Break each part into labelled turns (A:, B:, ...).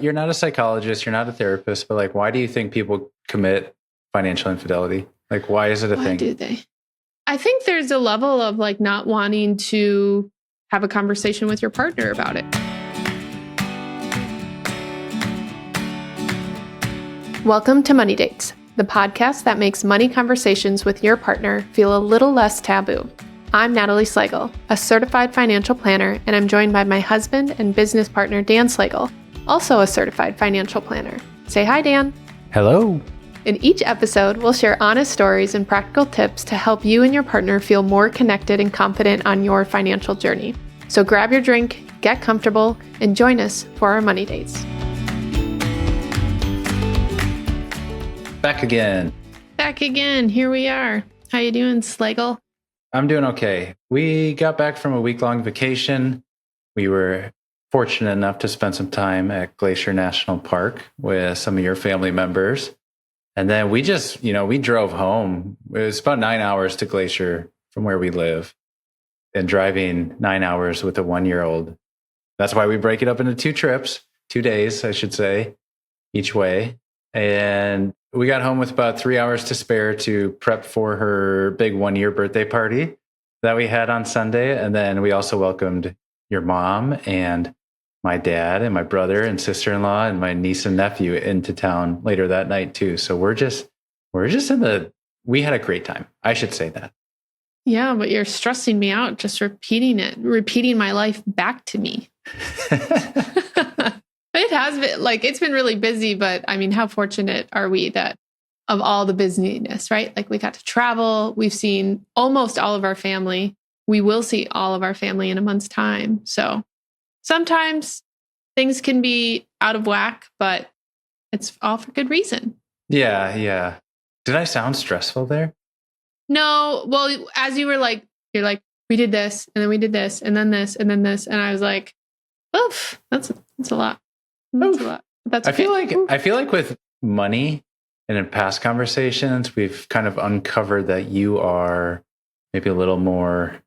A: you're not a psychologist, you're not a therapist, but like, why do you think people commit financial infidelity? Like, why is it a thing?
B: Why do they? I think there's a level of like not wanting to have a conversation with your partner about it. Welcome to Money Dates, the podcast that makes money conversations with your partner feel a little less taboo. I'm Natalie Slagle, a certified financial planner, and I'm joined by my husband and business partner, Dan Slagle, also a certified financial planner. Say hi, Dan.
A: Hello.
B: In each episode, we'll share honest stories and practical tips to help you and your partner feel more connected and confident on your financial journey. So grab your drink, get comfortable, and join us for our Money Dates.
A: Back again.
B: Back again. Here we are. How you doing, Slagle?
A: I'm doing okay. We got back from a week-long vacation. We were fortunate enough to spend some time at Glacier National Park with some of your family members. And then we just, we drove home. It was about 9 hours to Glacier from where we live. And driving 9 hours with a 1-year-old. That's why we break it up into 2 trips, 2 days, I should say, each way. And we got home with about 3 hours to spare to prep for her big 1-year birthday party that we had on Sunday. And then we also welcomed your mom and my dad and my brother and sister-in-law and my niece and nephew into town later that night too. So we're just we had a great time. I should say that.
B: Yeah, but you're stressing me out just repeating my life back to me. It has been it's been really busy, but I mean, how fortunate are we that of all the busyness, right? Like we got to travel. We've seen almost all of our family. We will see all of our family in a month's time. So sometimes things can be out of whack, but it's all for good reason.
A: Yeah. Did I sound stressful there?
B: No. Well, as you're like, we did this and then we did this and then this and then this. And I was like, oof, that's a lot. That's a lot. That's okay.
A: I feel like with money and in past conversations, we've kind of uncovered that you are maybe a little more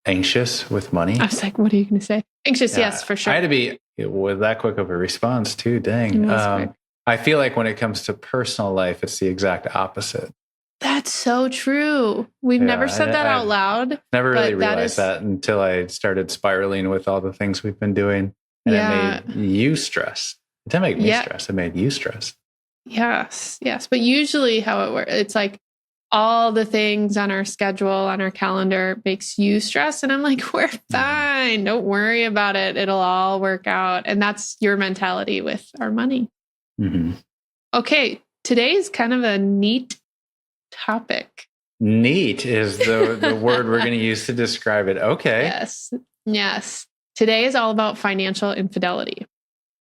A: anxious with money.
B: I was like, what are you going to say? Anxious, yeah, yes, for sure.
A: I had to be with that quick of a response too. Dang. I feel like when it comes to personal life, it's the exact opposite. That's
B: so true. We've never said that out loud.
A: Never really realized that until I started spiraling with all the things we've been doing. And it made you stress. It didn't make me stress. It made you stress.
B: Yes. But usually how it works, it's like all the things on our schedule, on our calendar makes you stress. And I'm like, we're fine. Don't worry about it. It'll all work out. And that's your mentality with our money.
A: Mm-hmm.
B: Okay. Today's kind of a neat topic.
A: Neat is the word we're going to use to describe it. Okay.
B: Yes. Today is all about financial infidelity.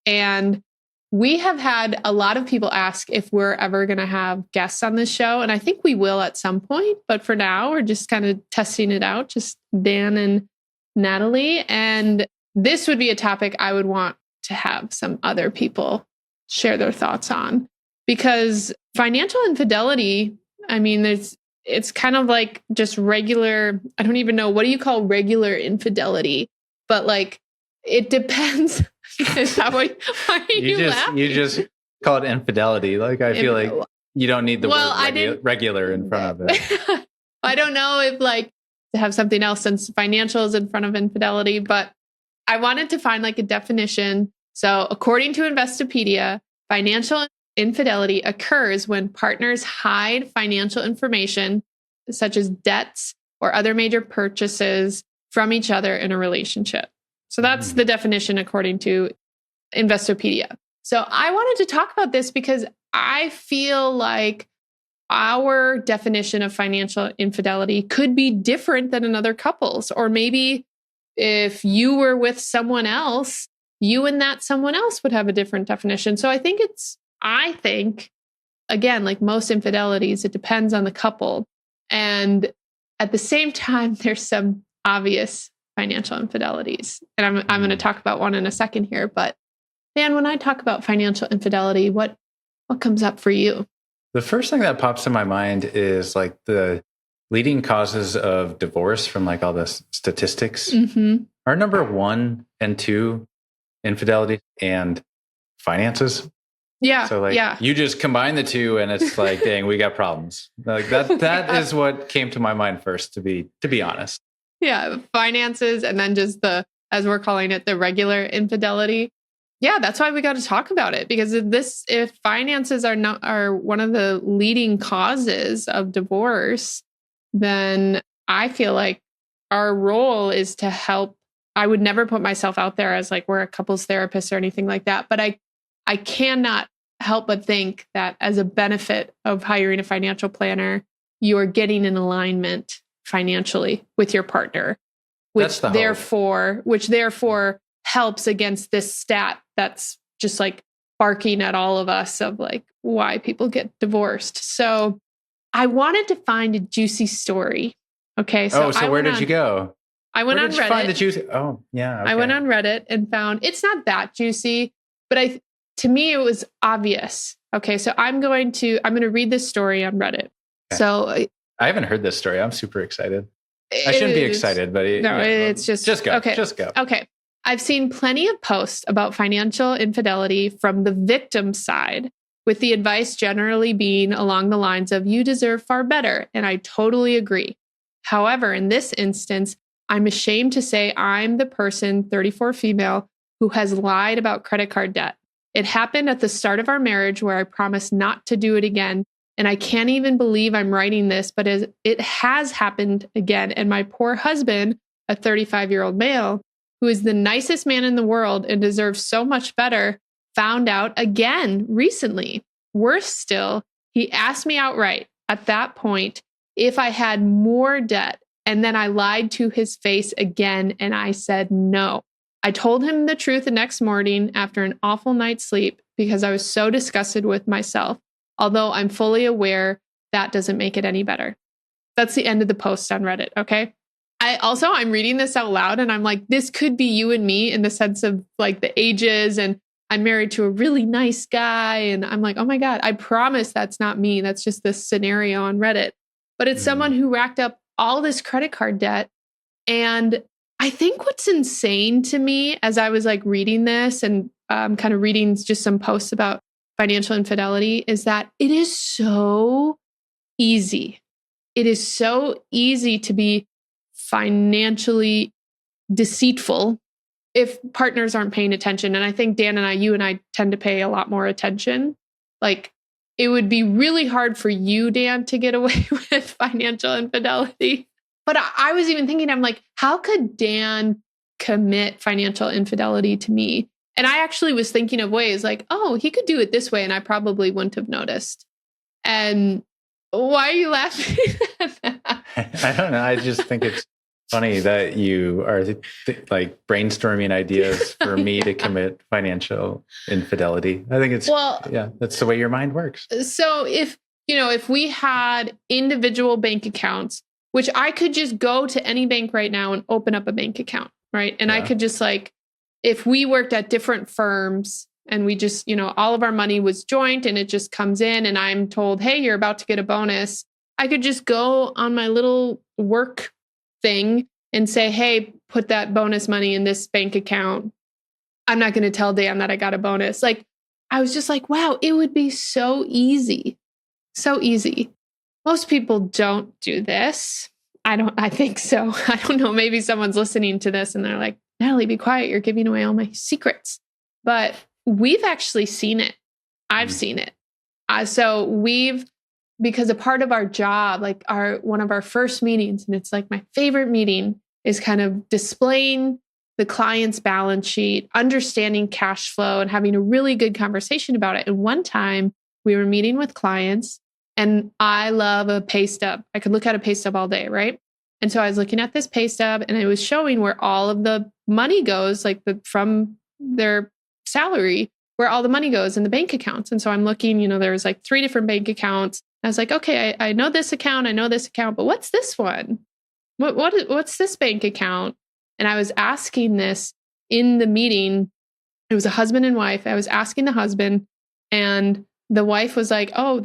B: And we have had a lot of people ask if we're ever going to have guests on this show. And I think we will at some point. But for now, we're just kind of testing it out, just Dan and Natalie. And this would be a topic I would want to have some other people share their thoughts on. Because financial infidelity, I mean, it's kind of like just regular, I don't even know, what do you call regular infidelity? But like, it depends. Is that why are you laughing?
A: You just call it infidelity. Like, I feel like you don't need the word regular in front of it.
B: I don't know if to have something else since financial is in front of infidelity, but I wanted to find a definition. So according to Investopedia, financial infidelity occurs when partners hide financial information, such as debts or other major purchases, from each other in a relationship. So that's the definition according to Investopedia. So I wanted to talk about this because I feel like our definition of financial infidelity could be different than another couple's. Or maybe if you were with someone else, you and that someone else would have a different definition. So I think again, like most infidelities, it depends on the couple. And at the same time, there's some obvious financial infidelities. And I'm going to talk about one in a second here. But Dan, when I talk about financial infidelity, what comes up for you?
A: The first thing that pops in my mind is the leading causes of divorce from all the statistics.
B: Mm-hmm.
A: Our number 1 and 2 infidelity and finances.
B: Yeah.
A: So like you just combine the two and it's like, dang, we got problems. Like that is what came to my mind first, to be honest.
B: Yeah. Finances. And then just as we're calling it, the regular infidelity. Yeah. That's why we got to talk about it, because if finances are one of the leading causes of divorce, then I feel like our role is to help. I would never put myself out there as like, we're a couples therapist or anything like that. But I cannot help but think that as a benefit of hiring a financial planner, you are getting in alignment financially with your partner, which therefore helps against this stat that's just like barking at all of us of like why people get divorced. So I wanted to find a juicy story. Okay.
A: So where did you go?
B: I went on Reddit.
A: Find the juicy? Oh, yeah. Okay.
B: I went on Reddit and found it's not that juicy, but to me, it was obvious. Okay, so I'm going to read this story on Reddit. Okay. So
A: I haven't heard this story. I'm super excited. I shouldn't be excited, but
B: it's just
A: go.
B: Okay.
A: Just go.
B: Okay. I've seen plenty of posts about financial infidelity from the victim side, with the advice generally being along the lines of "you deserve far better," and I totally agree. However, in this instance, I'm ashamed to say I'm the person, 34 female, who has lied about credit card debt. It happened at the start of our marriage where I promised not to do it again. And I can't even believe I'm writing this, but it has happened again. And my poor husband, a 35-year-old male, who is the nicest man in the world and deserves so much better, found out again recently. Worse still, he asked me outright at that point if I had more debt. And then I lied to his face again. And I said no. I told him the truth the next morning after an awful night's sleep because I was so disgusted with myself, although I'm fully aware that doesn't make it any better. That's the end of the post on Reddit, okay? I'm reading this out loud and I'm like, this could be you and me in the sense of like the ages, and I'm married to a really nice guy. And I'm like, oh my God, I promise that's not me. That's just this scenario on Reddit. But it's someone who racked up all this credit card debt. And I think what's insane to me as I was like reading this and kind of reading just some posts about financial infidelity is that it is so easy. It is so easy to be financially deceitful if partners aren't paying attention. And I think you and I tend to pay a lot more attention. Like it would be really hard for you, Dan, to get away with financial infidelity. But I was even thinking, I'm like, how could Dan commit financial infidelity to me? And I actually was thinking of ways like, oh, he could do it this way and I probably wouldn't have noticed. And why are you laughing at that?
A: I don't know. I just think it's funny that you are like brainstorming ideas for me to commit financial infidelity. I think that's the way your mind works.
B: So if we had individual bank accounts, which I could just go to any bank right now and open up a bank account, right? And I could just like, if we worked at different firms and we just, all of our money was joint and it just comes in and I'm told, hey, you're about to get a bonus, I could just go on my little work thing and say, hey, put that bonus money in this bank account. I'm not going to tell Dan that I got a bonus. Like, I was just like, wow, it would be so easy. So easy. Most people don't do this. I think so. I don't know. Maybe someone's listening to this and they're like, Natalie, be quiet. You're giving away all my secrets. But we've actually seen it. I've seen it. Because a part of our job, like one of our first meetings, and it's like my favorite meeting, is kind of displaying the client's balance sheet, understanding cash flow, and having a really good conversation about it. And one time we were meeting with clients, and I love a pay stub. I could look at a pay stub all day, right? And so I was looking at this pay stub and it was showing where all of the money goes, like from their salary, where all the money goes in the bank accounts. And so I'm looking, there was like 3 different bank accounts. I was like, okay, I know this account, but what's this one? What's this bank account? And I was asking this in the meeting. It was a husband and wife. I was asking the husband, and the wife was like, oh,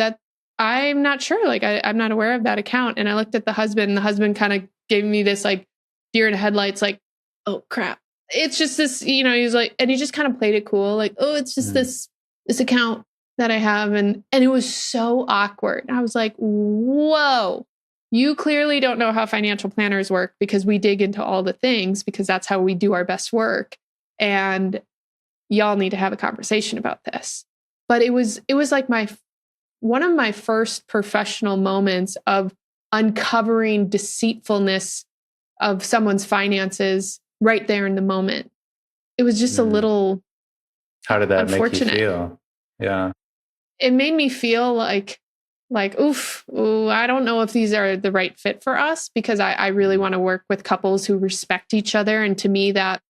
B: I'm not sure. Like, I'm not aware of that account. And I looked at the husband, and the husband kind of gave me this like deer in the headlights, like, oh crap. It's just this, he was like, and he just kind of played it cool. Like, oh, it's just this this account that I have. And it was so awkward. I was like, whoa, you clearly don't know how financial planners work, because we dig into all the things, because that's how we do our best work. And y'all need to have a conversation about this. But it was like one of my first professional moments of uncovering deceitfulness of someone's finances right there in the moment. It was just a little
A: How did that
B: unfortunate.
A: make you feel? Yeah.
B: It made me feel like, ooh, I don't know if these are the right fit for us, because I really want to work with couples who respect each other. And to me, that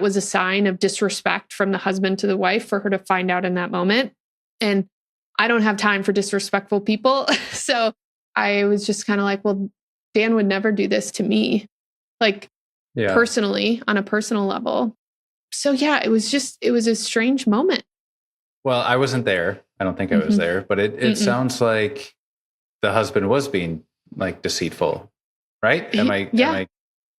B: was a sign of disrespect from the husband to the wife for her to find out in that moment. And I don't have time for disrespectful people. So I was just kind of like, well, Dan would never do this to me, personally, on a personal level. So yeah, it was a strange moment.
A: Well, I wasn't there. I don't think I was there, but it sounds like the husband was being like deceitful, right? Am I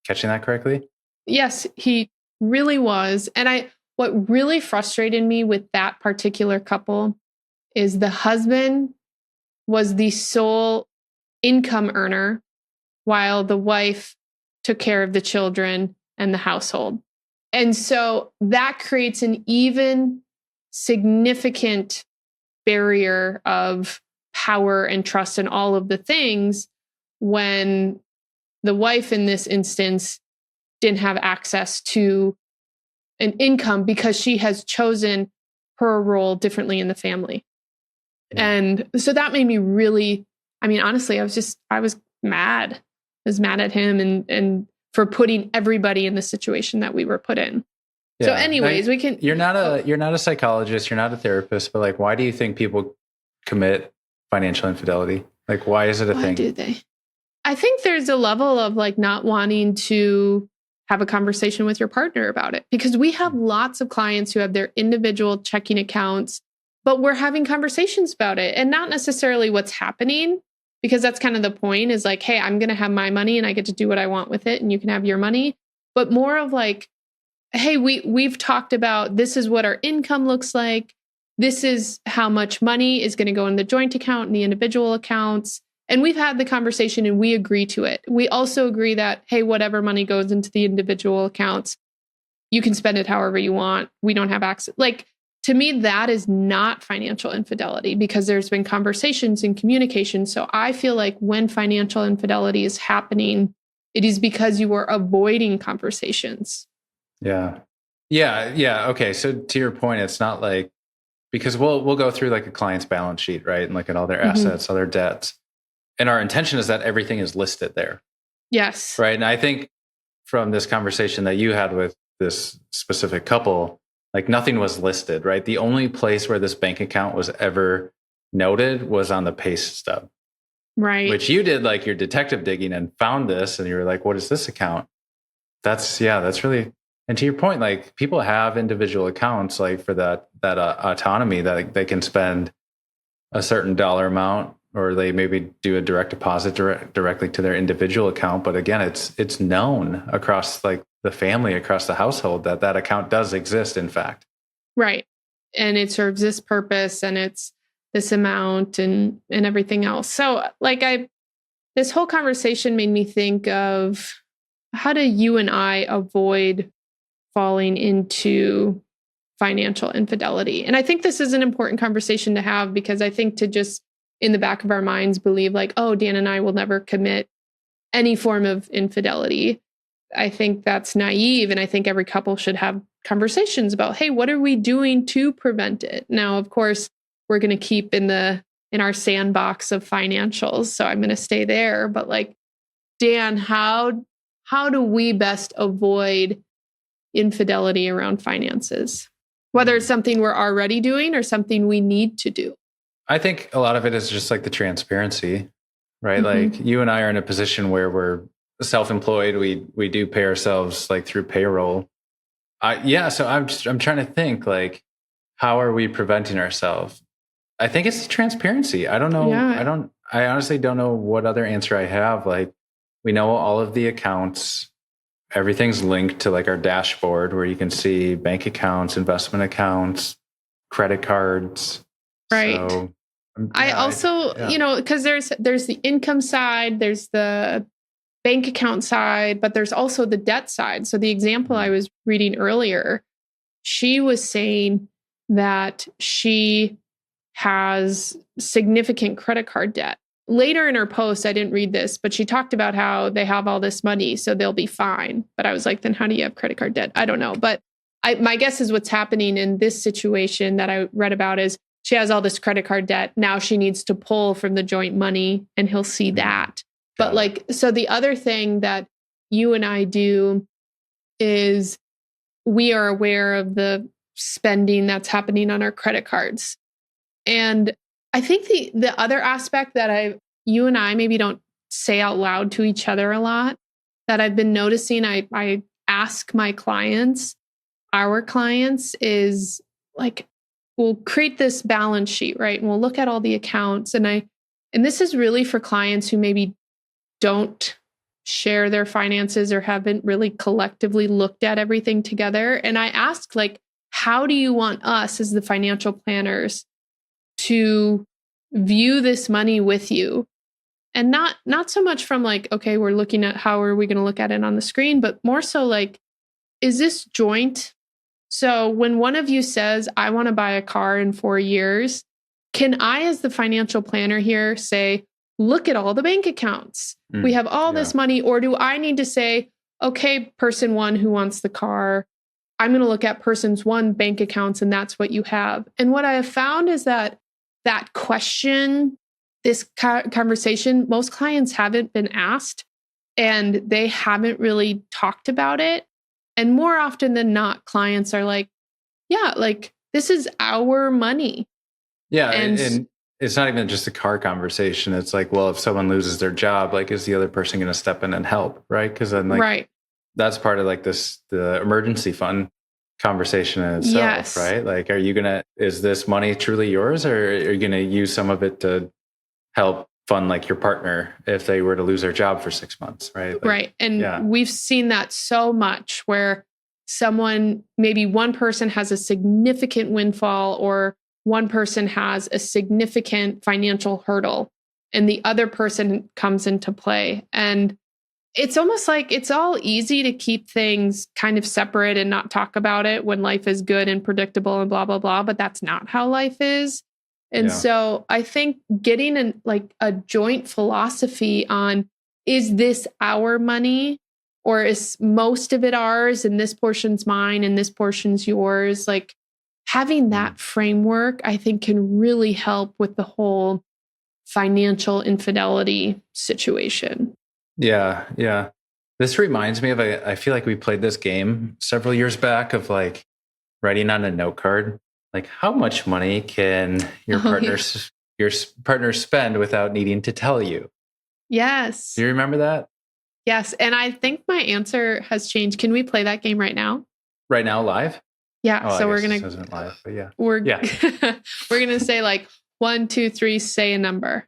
A: catching that correctly?
B: Yes, he really was. And what really frustrated me with that particular couple is the husband was the sole income earner while the wife took care of the children and the household. And so that creates an even significant barrier of power and trust and all of the things when the wife in this instance didn't have access to an income because she has chosen her role differently in the family. Yeah. And so that made me really, honestly, I was mad. I was mad at him and for putting everybody in the situation that we were put in. Yeah. So anyways,
A: you're not a psychologist, you're not a therapist, but like, why do you think people commit financial infidelity? Like, why is it a thing?
B: Why do they? I think there's a level of like not wanting to have a conversation with your partner about it, because we have lots of clients who have their individual checking accounts, but we're having conversations about it and not necessarily what's happening, because that's kind of the point is like, hey, I'm going to have my money and I get to do what I want with it and you can have your money, but more of like, hey, we've talked about this is what our income looks like. This is how much money is going to go in the joint account and the individual accounts. And we've had the conversation and we agree to it. We also agree that, hey, whatever money goes into the individual accounts, you can spend it however you want. We don't have access. Like, to me, that is not financial infidelity, because there's been conversations and communication. So I feel like when financial infidelity is happening, it is because you are avoiding conversations.
A: Yeah. Okay. So to your point, it's not like, because we'll go through like a client's balance sheet, right? And look at all their assets, all their debts. And our intention is that everything is listed there.
B: Yes.
A: Right. And I think from this conversation that you had with this specific couple, like nothing was listed, right? The only place where this bank account was ever noted was on the pay stub.
B: Right.
A: Which you did like your detective digging and found this and you were like, what is this account? That's really, and to your point, like people have individual accounts like for that autonomy that they can spend a certain dollar amount, or they maybe do a direct deposit directly to their individual account. But again, it's known across like the family, across the household that account does exist, in fact.
B: Right. And it serves this purpose and it's this amount and everything else. So like this whole conversation made me think of, how do you and I avoid falling into financial infidelity? And I think this is an important conversation to have, because I think to just in the back of our minds believe like, oh, Dan and I will never commit any form of infidelity. I think that's naive. And I think every couple should have conversations about, hey, what are we doing to prevent it? Now, of course, we're going to keep in our sandbox of financials. So I'm going to stay there. But like, Dan, how do we best avoid infidelity around finances? Whether it's something we're already doing or something we need to do.
A: I think a lot of it is just like the transparency, right? Like you and I are in a position where we're self-employed. We do pay ourselves like through payroll. So I'm trying to think like, how are we preventing ourselves? I think it's the transparency. I don't know. Yeah. I honestly don't know what other answer I have. Like, we know all of the accounts. Everything's linked to like our dashboard where you can see bank accounts, investment accounts, credit cards.
B: Right.
A: So,
B: I also, because there's the income side, there's the bank account side, but there's also the debt side. So the example I was reading earlier, she was saying that she has significant credit card debt. Later in her post, I didn't read this, but she talked about how they have all this money, so they'll be fine. But I was like, then how do you have credit card debt? I don't know. But my guess is what's happening in this situation that I read about is she has all this credit card debt. Now she needs to pull from the joint money and he'll see that. But so the other thing that you and I do is we are aware of the spending that's happening on our credit cards. And I think the other aspect that you and I maybe don't say out loud to each other a lot that I've been noticing, I ask my clients, our clients, is like, we'll create this balance sheet, right? And we'll look at all the accounts. And this is really for clients who maybe don't share their finances or haven't really collectively looked at everything together. And I ask, like, how do you want us as the financial planners to view this money with you? And not so much from like, okay, we're looking at how are we going to look at it on the screen, but more so like, is this joint? So when one of you says, I want to buy a car in 4 years, can I, as the financial planner here, say, look at all the bank accounts. We have all this money. Or do I need to say, okay, person one who wants the car, I'm going to look at person's one bank accounts and that's what you have. And what I have found is that question, this conversation, most clients haven't been asked and they haven't really talked about it. And more often than not, clients are like, yeah, like this is our money.
A: Yeah. And it's not even just a car conversation. It's like, well, if someone loses their job, like, is the other person going to step in and help? Right. Because then like, that's part of like the emergency fund conversation in itself, right? Like, is this money truly yours, or are you going to use some of it to help fund like your partner if they were to lose their job for 6 months, right? Like,
B: right. And we've seen that so much where maybe one person has a significant windfall or one person has a significant financial hurdle and the other person comes into play. And it's almost like it's all easy to keep things kind of separate and not talk about it when life is good and predictable and blah, blah, blah. But that's not how life is. And so I think getting a joint philosophy on, is this our money or is most of it ours and this portion's mine and this portion's yours? Like having that framework, I think, can really help with the whole financial infidelity situation.
A: Yeah. Yeah. This reminds me of, I feel like we played this game several years back of like writing on a note card, like how much money can your partner spend without needing to tell you?
B: Yes.
A: Do you remember that?
B: Yes. And I think my answer has changed. Can we play that game right now?
A: Right now, live?
B: Yeah.
A: Oh,
B: so we're
A: this
B: going
A: isn't live, but yeah.
B: We're going to say like 1, 2, 3, say a number.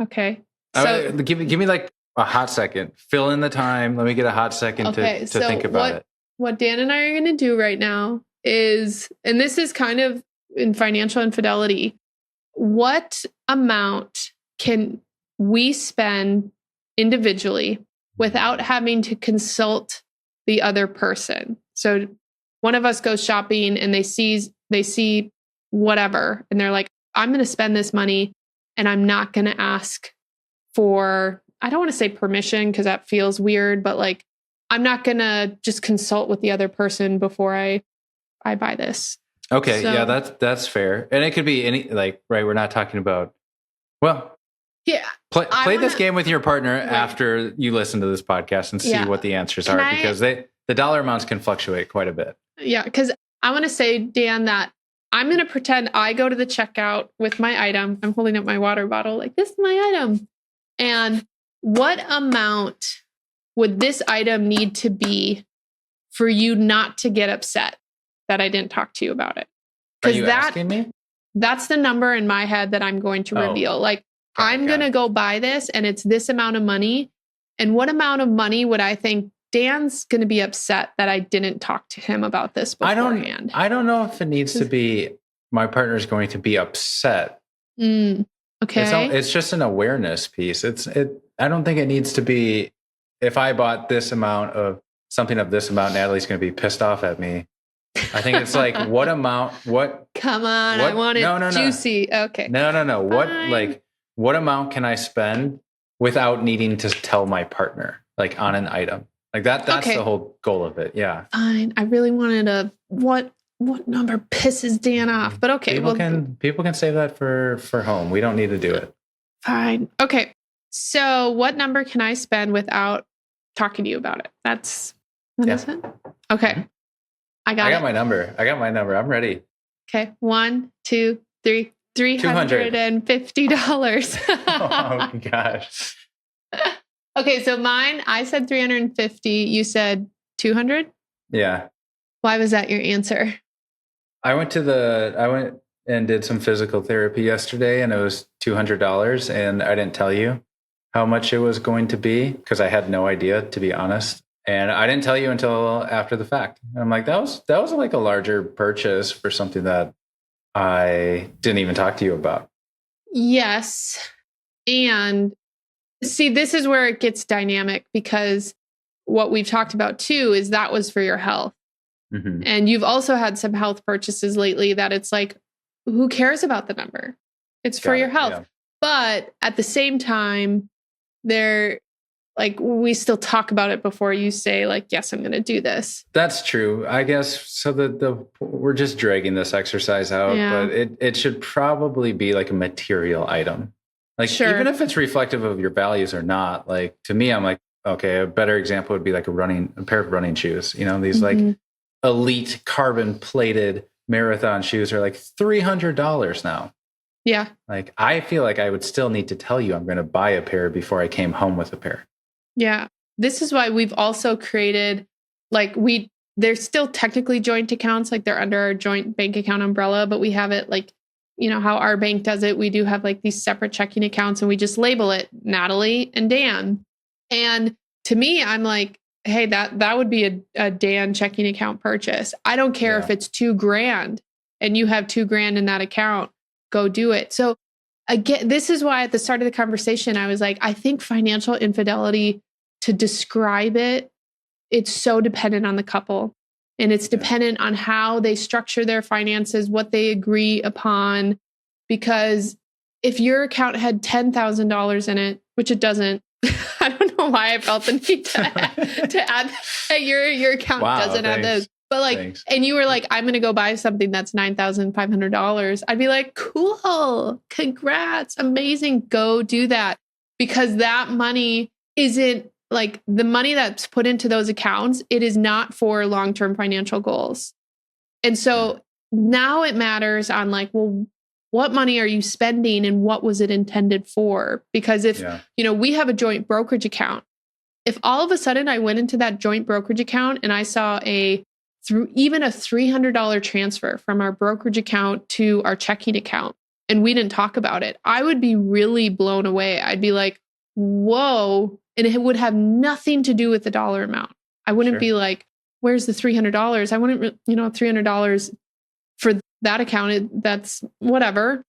B: Okay. So
A: give me like a hot second. Fill in the time. Let me get a hot second to think about it.
B: What Dan and I are going to do right now is, and this is kind of in financial infidelity, what amount can we spend individually without having to consult the other person? So one of us goes shopping and they see whatever, and they're like, I'm going to spend this money and I'm not going to ask for, I don't want to say permission because that feels weird, but like, I'm not going to just consult with the other person before I buy this.
A: Okay. So, yeah, that's fair. And it could be any, like, right. We're not talking about, well,
B: yeah,
A: play this game with your partner after you listen to this podcast and see what the answers are, because the dollar amounts can fluctuate quite a bit.
B: Yeah. Cause I want to say, Dan, that I'm going to pretend I go to the checkout with my item. I'm holding up my water bottle like, this is my item. And what amount would this item need to be for you not to get upset that I didn't talk to you about it?
A: Are you asking me?
B: That's the number in my head that I'm going to reveal. Like, I'm going to go buy this and it's this amount of money. And what amount of money would I think Dan's going to be upset that I didn't talk to him about this beforehand?
A: I don't know if it needs to be my partner's going to be upset.
B: Okay.
A: It's just an awareness piece. I don't think it needs to be, if I bought this amount of something of this amount, Natalie's going to be pissed off at me. I think it's like, what amount,
B: Come on, I want it juicy. Okay.
A: No. What amount can I spend without needing to tell my partner, like on an item? Like that's the whole goal of it. Yeah.
B: Fine. I really wanted what number pisses Dan off? But okay.
A: People can save that for home. We don't need to do it.
B: Fine. Okay. So what number can I spend without talking to you about it? Is it? Okay. I got
A: my number. I'm ready.
B: Okay. 1, 2, 3, $350.
A: Oh my gosh.
B: Okay, so mine, I said 350. You said 200?
A: Yeah.
B: Why was that your answer?
A: I went and did some physical therapy yesterday, and it was $200, and I didn't tell you how much it was going to be because I had no idea, to be honest. And I didn't tell you until after the fact. And I'm like, that was like a larger purchase for something that I didn't even talk to you about.
B: Yes. And see, this is where it gets dynamic because what we've talked about too is that was for your health. Mm-hmm. And you've also had some health purchases lately that it's like, who cares about the number? It's for your health. Yeah. But at the same time, we still talk about it before you say like, yes, I'm going to do this.
A: That's true. I guess so we're just dragging this exercise out, but it should probably be like a material item. Like, sure. Even if it's reflective of your values or not, like to me, I'm like, okay, a better example would be like a pair of running shoes. You know, these like elite carbon plated marathon shoes are like $300 now.
B: Yeah.
A: Like, I feel like I would still need to tell you I'm going to buy a pair before I came home with a pair.
B: Yeah. This is why we've also created, they're still technically joint accounts, like they're under our joint bank account umbrella, but we have it like, you know, how our bank does it. We do have like these separate checking accounts and we just label it Natalie and Dan. And to me, I'm like, hey, that would be a Dan checking account purchase. I don't care if it's $2,000 and you have $2,000 in that account, go do it. So again, this is why at the start of the conversation, I was like, I think financial infidelity, to describe it, it's so dependent on the couple. And it's dependent on how they structure their finances, what they agree upon. Because if your account had $10,000 in it, which it doesn't, I don't know why I felt the need to add that your account doesn't have those. But like, thanks. And you were like, I'm going to go buy something that's $9,500. I'd be like, cool, congrats, amazing, go do that. Because that money isn't like the money that's put into those accounts. It is not for long-term financial goals. And so now it matters on like, well, what money are you spending and what was it intended for? Because if, we have a joint brokerage account, if all of a sudden I went into that joint brokerage account and I saw even a $300 transfer from our brokerage account to our checking account, and we didn't talk about it, I would be really blown away. I'd be like, whoa. And it would have nothing to do with the dollar amount. I wouldn't be like, where's the $300? I wouldn't, $300 for that account. That's whatever.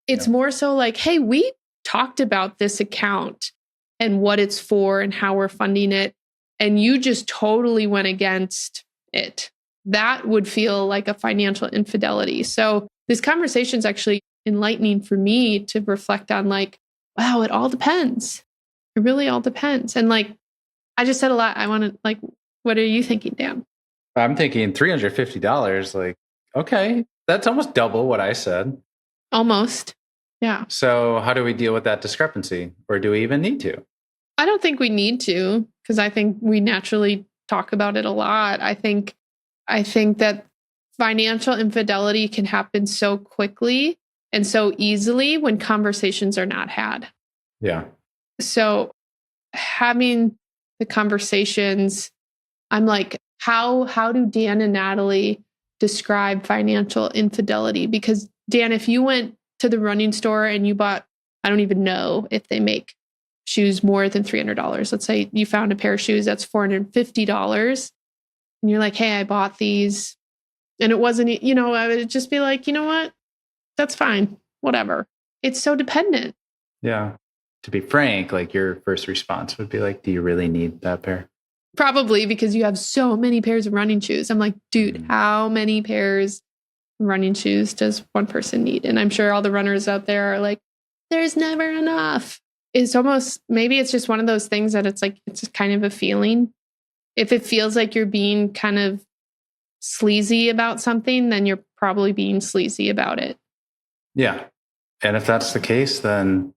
B: It's more so like, hey, we talked about this account and what it's for and how we're funding it. And you just totally went against it. That would feel like a financial infidelity. So this conversation is actually enlightening for me to reflect on like, wow, it all depends. It really all depends. And like, I just said a lot. I want to like, what are you thinking, Dan?
A: I'm thinking $350. Like, okay, that's almost double what I said.
B: Almost. Yeah.
A: So how do we deal with that discrepancy? Or do we even need to?
B: I don't think we need to, because I think we naturally talk about it a lot. I think that financial infidelity can happen so quickly and so easily when conversations are not had.
A: Yeah.
B: So having the conversations, I'm like, how do Dan and Natalie describe financial infidelity? Because Dan, if you went to the running store and you bought, I don't even know if they make shoes more than $300. Let's say you found a pair of shoes that's $450 and you're like, hey, I bought these. And it wasn't, I would just be like, you know what? that's fine. Whatever. It's so dependent.
A: Yeah. To be frank, like your first response would be like, do you really need that pair?
B: Probably because you have so many pairs of running shoes. I'm like, dude, how many pairs of running shoes does one person need? And I'm sure all the runners out there are like, there's never enough. It's almost, maybe it's just one of those things that it's like, it's just kind of a feeling. If it feels like you're being kind of sleazy about something, then you're probably being sleazy about it.
A: Yeah. And if that's the case, then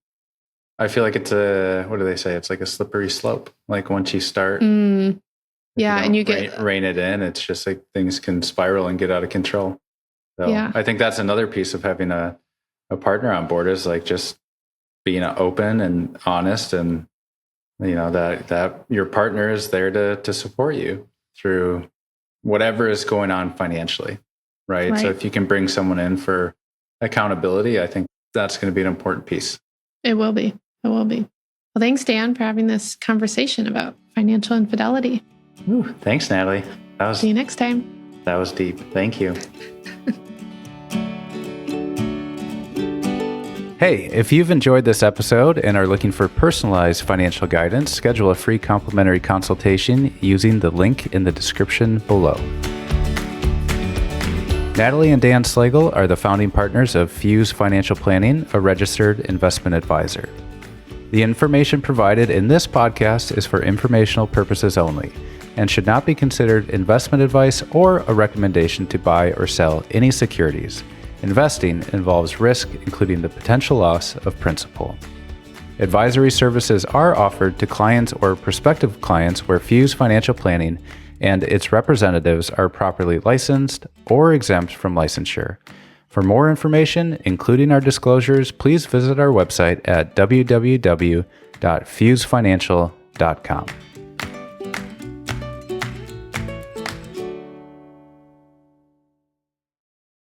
A: I feel like it's what do they say? It's like a slippery slope. Like once you start,
B: yeah, and you get
A: rein it in, it's just like things can spiral and get out of control. So
B: yeah.
A: I think that's another piece of having a partner on board is like just being open and honest, and that your partner is there to support you through whatever is going on financially, right? So if you can bring someone in for accountability, I think that's going to be an important piece.
B: It will be. It will be. Well, thanks, Dan, for having this conversation about financial infidelity.
A: Ooh, thanks, Natalie.
B: See you next time.
A: That was deep. Thank you. Hey, if you've enjoyed this episode and are looking for personalized financial guidance, schedule a free complimentary consultation using the link in the description below. Natalie and Dan Slagle are the founding partners of Fuse Financial Planning, a registered investment advisor. The information provided in this podcast is for informational purposes only and should not be considered investment advice or a recommendation to buy or sell any securities. Investing involves risk, including the potential loss of principal. Advisory services are offered to clients or prospective clients where Fuse Financial Planning and its representatives are properly licensed or exempt from licensure. For more information, including our disclosures, please visit our website at www.fusefinancial.com.